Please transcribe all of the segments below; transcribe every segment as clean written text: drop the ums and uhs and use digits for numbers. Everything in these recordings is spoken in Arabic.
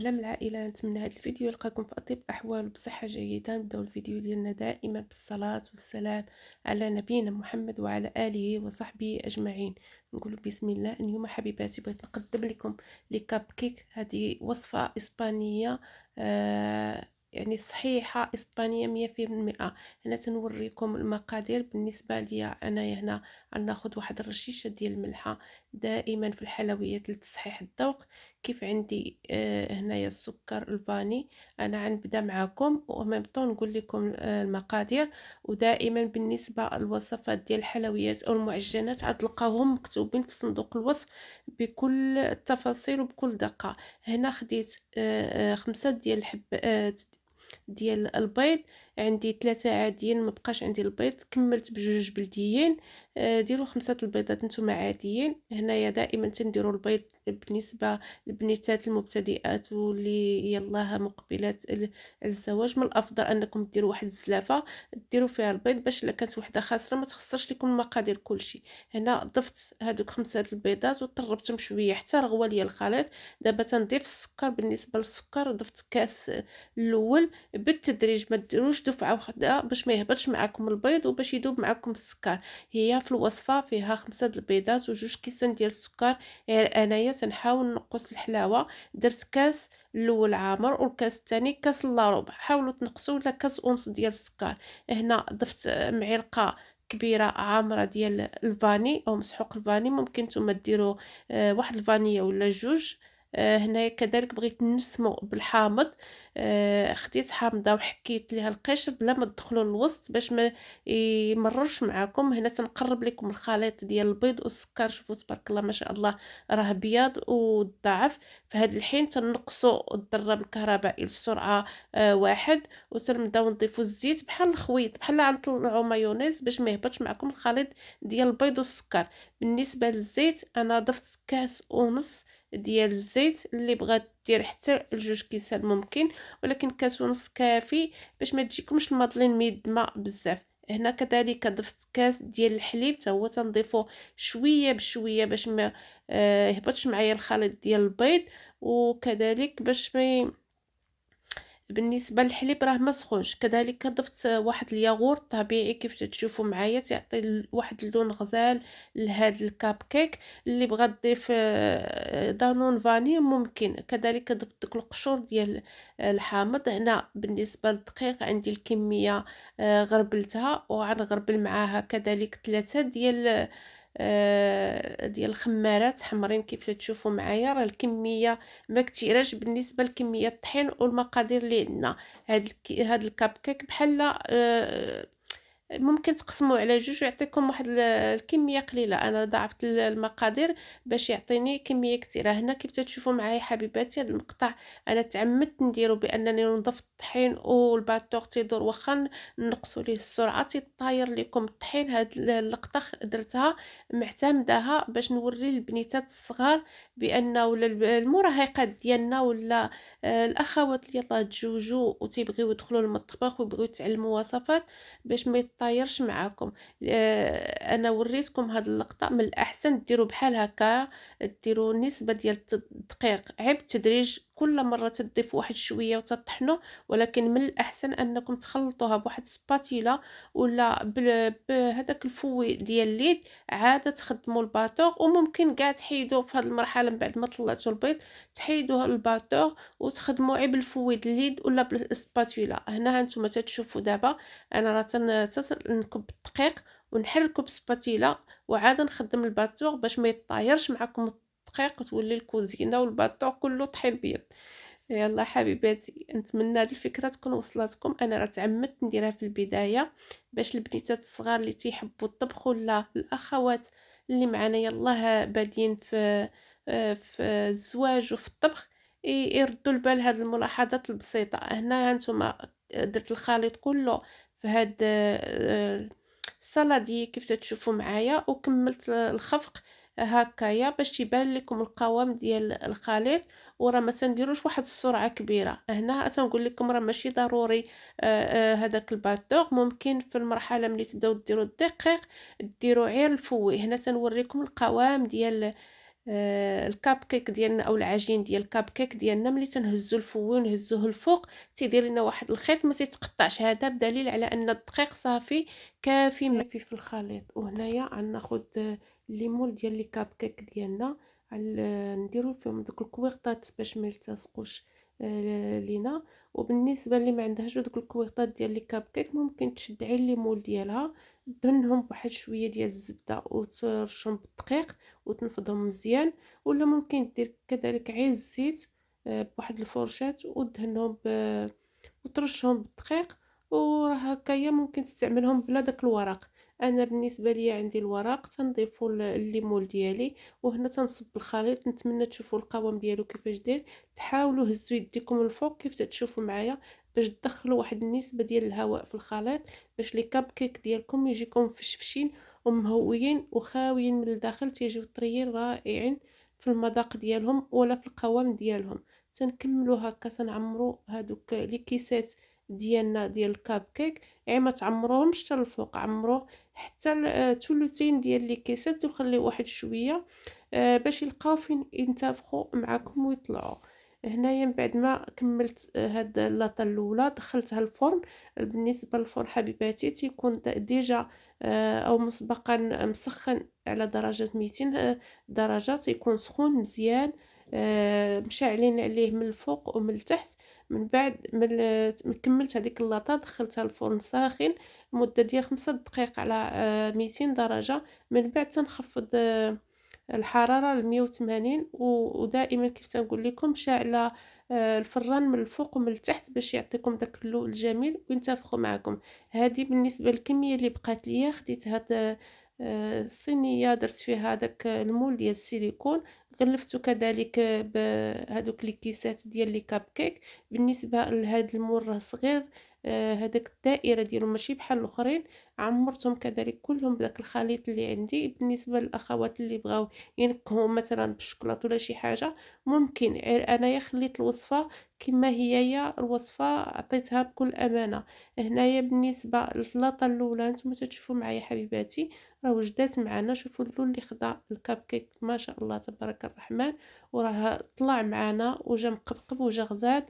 سلام العائلة، نتمنى هذا الفيديو يلقاكم في أطيب الأحوال وبصحة جيدة. نبداو الفيديو ديالنا دائما بالصلاة والسلام على نبينا محمد وعلى آله وصحبه أجمعين. نقول بسم الله. اليوم حبيباتي بغيت نقدم لكم لي كاب كيك. هذه وصفة إسبانية، يعني صحيحة إسبانية 100%. هنا تنوريكم المقادير. بالنسبة لي أنا هنا غناخد واحد الرشيشة ديال الملحة دائما في الحلويات لتصحيح الذوق. كيف عندي هنايا السكر الفاني. انا غنبدا معكم وميم طون نقول لكم المقادير. ودائما بالنسبه للوصفات ديال الحلويات او المعجنات غتلقاوهم مكتوبين في صندوق الوصف بكل التفاصيل وبكل دقه. هنا خديت 5 ديال ديال البيض. عندي 3 عاديين، ما بقاش عندي البيض، كملت بجوج بلديين. ديروا 5 البيضات نتوما عاديين. هنايا دائما تنديروا البيض بالنسبه البنيتات المبتدئات واللي يلاه مقبلات على الزواج، من الافضل انكم ديروا واحد الزلافه ديروا فيها البيض، باش الا كانت وحده خاسره ما تخسرش لكم المقادير كلشي. هنا ضفت هذوك 5 البيضات وطربتهم شويه حتى رغوا لي الخليط. دابا تنضيف السكر. بالنسبه للسكر ضفت كاس الاول بالتدريج، ما ديروش دفعه واحده باش ما يهبطش معكم البيض وباش يذوب معكم السكر. هي في الوصفه فيها 5 البيضات وجوج كيسان ديال السكر. انايا تنحاول نقص الحلاوه. درت كاس الاول عامر والكاس الثاني كاس الا ربع. حاولوا تنقصوا ولا كاس ونص ديال السكر. هنا ضفت معلقه كبيره عامره ديال الفاني او مسحوق الفاني. ممكن نتوما ديروا واحد الفانية ولا جوج. هنايا كذلك بغيت نسمو بالحامض. خديت حامضه وحكيت ليها القشر بلا ما تدخلوا للوسط باش ما يمررش معكم. هنا تنقرب لكم الخليط ديال البيض والسكر. شوفوا تبارك الله ما شاء الله راه بياض وضعف. في هذا الحين تنقصوا الضرب الكهربائي للسرعه 1. وتنبداو نضيفوا الزيت بحال الخويط، بحال غنطلعوا مايونيز باش ما يهبطش معكم الخليط ديال البيض والسكر. بالنسبه للزيت انا ضفت كاس ونص ديال الزيت. اللي بغات دير حتى لجوج كيسان ممكن، ولكن كاس ونص كافي باش ما تجيكمش المادلين ميدمه بزاف. هنا كذلك ضفت كاس ديال الحليب حتى هو تنضيفو شويه بشويه باش ما يهبطش معايا الخليط ديال البيض. وكذلك باش ما بالنسبة للحليب راه ما سخونش. كذلك ضفت واحد الياغورت طبيعي كيف تشوفوا معايا تعطي واحد اللون غزال لهاد الكاب كيك. اللي بغى تضيف دانون فاني ممكن. كذلك ضفت دوك القشور ديال الحامض. هنا بالنسبة للدقيق عندي الكمية غربلتها وغنغربل معاها كذلك 3 ديال الخمارات حمرين كيف تشوفوا معايا. راه الكميه ما كثيراش بالنسبه لكميه الطحين والمقادير اللي عندنا. هاد الكاب كيك بحال ممكن تقسموه على جوج ويعطيكم واحد الكميه قليله. انا ضاعفت المقادير باش يعطيني كميه كثيره. هنا كيف تشوفوا معايا حبيباتي هذا المقطع انا تعمدت نديرو بانني نضيف الطحين والباتور تيدور. واخا نقصوا ليه السرعه تيطاير لكم الطحين. هاد اللقطه درتها معتمداها باش نوري البنيتات الصغار بان ولا المراهقات ديالنا ولا الاخوات اللي يلاه تزوجوا وتيبغيو يدخلوا للمطبخ ويبغيو يتعلموا وصفات باش ما يطايرش معاكم. انا وريتكم هاد اللقطه. من الاحسن ديروا بحال هكا، ديروا نسبه ديال الدقيق عيب التدريج. كل مره تضيفوا واحد شويه وتطحنوا، ولكن من الاحسن انكم تخلطوها بواحد سباتيلا ولا بهذاك الفوي ديال اليد. عاد تخدموا الباتور وممكن كاع تحيدوا في هذه المرحله من بعد ما طلعتوا البيض تحيدوا الباتور وتخدموا عيب الفوي ديال اليد ولا بالسباتيلا. هنا هانتوما تشوفوا دابا انا راه نكب الدقيق ونحركو بسباتيلا وعاد نخدم الباتور باش ما يطايرش معكم الدقيق وتولي الكوزينه والباتور كله طحين بيض. يلا حبيباتي نتمنى هاد الفكره تكون وصلتكم. انا راه تعمدت نديرها في البدايه باش البنيتات الصغار اللي تيحبوا الطبخ ولا الاخوات اللي معنا يلاه بادين في الزواج وفي الطبخ يردوا البال هاد الملاحظات البسيطه. هنا هانتوما درت الخليط كله في هاد السلادي كيف تشوفوا معايا وكملت الخفق هكايا باش يبان لكم القوام ديال الخليط. وراه ما تنديروش واحد السرعه كبيره. هنا تنقول لكم راه ماشي ضروري هذاك الباتور. ممكن في المرحله ملي تبداو ديروا الدقيق ديروا غير الفوي. هنا تنوريكم القوام ديال الكاب كيك ديالنا أو العجين ديال الكاب كيك ديالنا ملي تنهزو الفوي ونهزوه الفوق تيدير لنا واحد الخيط ما تيتقطعش، هذا بدليل على أن الدقيق صافي كافي في الخليط. وهنايا غناخد الليمون ديال لي كاب كيك ديالنا نديرو فيهم دوك الكويغطات باش ما يلتصقوش لينا. وبالنسبه اللي ما عندهاش دوك الكويغطات ديال لي كاب كيك ممكن تشد عين الليمون ديالها، دهنهم بواحد شويه ديال الزبده وترشهم بالدقيق وتنفضهم مزيان، ولا ممكن دير كذلك عين الزيت بواحد الفرشاة ودهنهم وترشهم بالدقيق، وراه هكايا ممكن تستعملهم بلا داك الورق. انا بالنسبه ليا عندي الورق، تنضيفوا الليمون ديالي وهنا تنصب الخليط. نتمنى تشوفوا القوام ديالو كيفاش داير، تحاولوا هزوا يديكم الفوق كيف تشوفوا معايا باش تدخلوا واحد النسبه ديال الهواء في الخليط باش لي كاب كيك ديالكم يجيكم فشفشين ومهويين وخاويين من الداخل، تيجيو طريين رائعين في المذاق ديالهم ولا في القوام ديالهم. تنكملوا هكا تنعمروا هادوك لي كيسات ديالنا ديال الكاب كيك، ما تعمروهمش حتى الفوق، عمروه حتى ثلثين ديال لي كيسات وخليو واحد شويه باش يلقاو فين ينتفخوا معكم ويطلعوا. هنايا من بعد ما كملت هاد اللاطه الاولى دخلتها الفرن. بالنسبه للفرن حبيباتي تيكون ديجا او مسبقا مسخن على درجه 200 درجه، تيكون سخون مزيان مشعلين عليه من الفوق ومن التحت. من بعد من كملت هذيك اللاطه دخلتها الفرن ساخن مده ديال 5 دقائق على 200 درجه. من بعد تنخفض الحراره ل 180، ودائما كيف تنقول لكم شاعله الفران من الفوق ومن التحت باش يعطيكم داك اللون الجميل وينتفخوا معكم. هذه بالنسبه للكميه اللي بقات ليا، خديت هاد الصينيه درت فيها داك المول ديال السيليكون، غلفته كذلك بهذوك لي كيسات ديال لي كاب كيك. بالنسبه لهذا المول راه صغير، هذاك الدائره ديالو ماشي بحال الاخرين، عمرتهم كذلك كلهم بداك الخليط اللي عندي. بالنسبه للاخوات اللي بغاو ينكهوا مثلا بالشوكولاته ولا شي حاجه ممكن، انايا خليت الوصفه كما هي الوصفه عطيتها بكل امانه. هنايا بالنسبه لللاطه الاولى نتوما تشوفوا معايا حبيباتي راه وجدات معنا، شوفوا اللون اللي خدا الكاب كيك ما شاء الله تبارك الرحمن، وراه طلع معنا وجا مقبقب وجا غزال.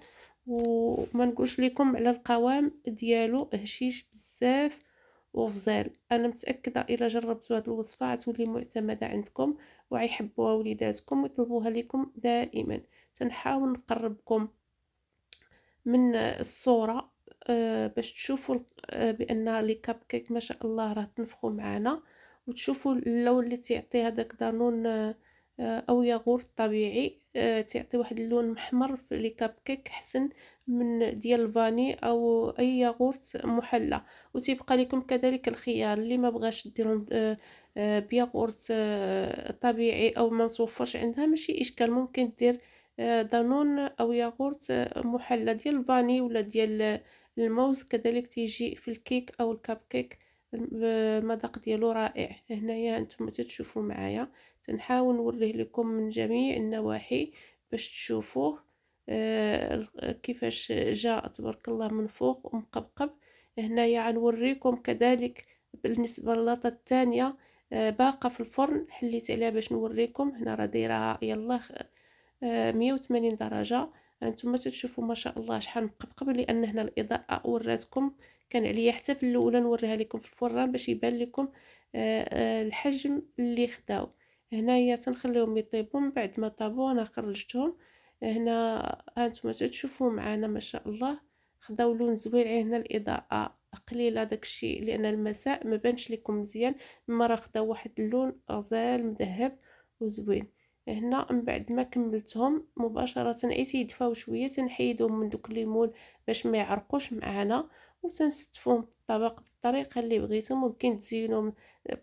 وما نقولش لكم على القوام ديالو هشيش بزاف وغزال. انا متاكده الا جربتوا هذه الوصفه غتولي معتمده عندكم وغيحبوها وليداتكم ويطلبوها لكم دائما. تنحاول نقربكم من الصوره باش تشوفوا بان لي كاب كيك ما شاء الله راه تنفخوا معنا، وتشوفوا اللون اللي تعطي هذاك دانون او ياغورت طبيعي، تعطي واحد اللون محمر في لي كاب كيك احسن من ديال الفاني او اي ياغورت محلى. وتيبقى لكم كذلك الخيار اللي ما بغاش ديرهم بياغورت طبيعي او ما متوفرش عندها ماشي اشكال، ممكن دير دانون او ياغورت محلى ديال الفاني ولا ديال الموز، كذلك تيجي في الكيك او الكاب كيك المذاق ديالو رائع. هنايا انتم تشوفوا معايا تنحاول نوريه لكم من جميع النواحي باش تشوفوه كيفاش جاء تبارك الله من فوق ومقبقب. هنايا غنوريكم كذلك بالنسبه للاطه الثانيه باقه في الفرن، حليت عليها باش نوريكم. هنا راه دايره يلا 180 درجه. انتم تشوفوا ما شاء الله شحال مقبقب، لان هنا الاضاءه وراتكم كان عليا حتى في الاولى نوريها لكم في الفران باش يبان لكم الحجم اللي خداو. هنايا تنخليهم يطيبوا، من بعد ما طابوا انا خرجتهم. هنا هانتوما تشوفوا معنا ما شاء الله خداو لون زوين. هنا الاضاءه قليله داكشي لان المساء ما بانش لكم مزيان، اما راه خداو واحد اللون غزال مذهب وزوين. هنا من بعد ما كملتهم مباشره اي تيدفاو شويه تنحيدهم من دوك الليمون باش ما يعرقوش معنا، وتنستفوهم بالطبق بالطريقه اللي بغيتو. ممكن تزينوهم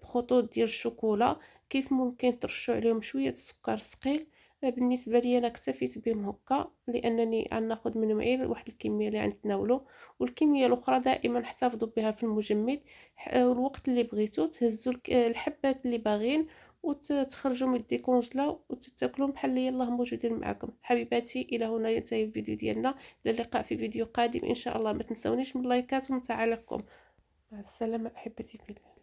بخطوط ديال الشوكولا، كيف ممكن ترشوا عليهم شويه السكر ثقيل. بالنسبه لي انا اكتفيت بهم هكا لانني غناخذ من معي واحد الكميه اللي غنتناولو، والكميه الاخرى دائما احتفظوا بها في المجمد. الوقت اللي بغيتو تهزوا الحبات اللي باغين وتخرجوا من الديكونجلا وتتاكلوا بحال اللي يلاه موجودين معكم. حبيباتي الى هنا ينتهي الفيديو ديالنا، الى اللقاء في فيديو قادم ان شاء الله. ما تنسونيش من اللايكات ومن تعاليقكم. مع السلامه احبتي في الله.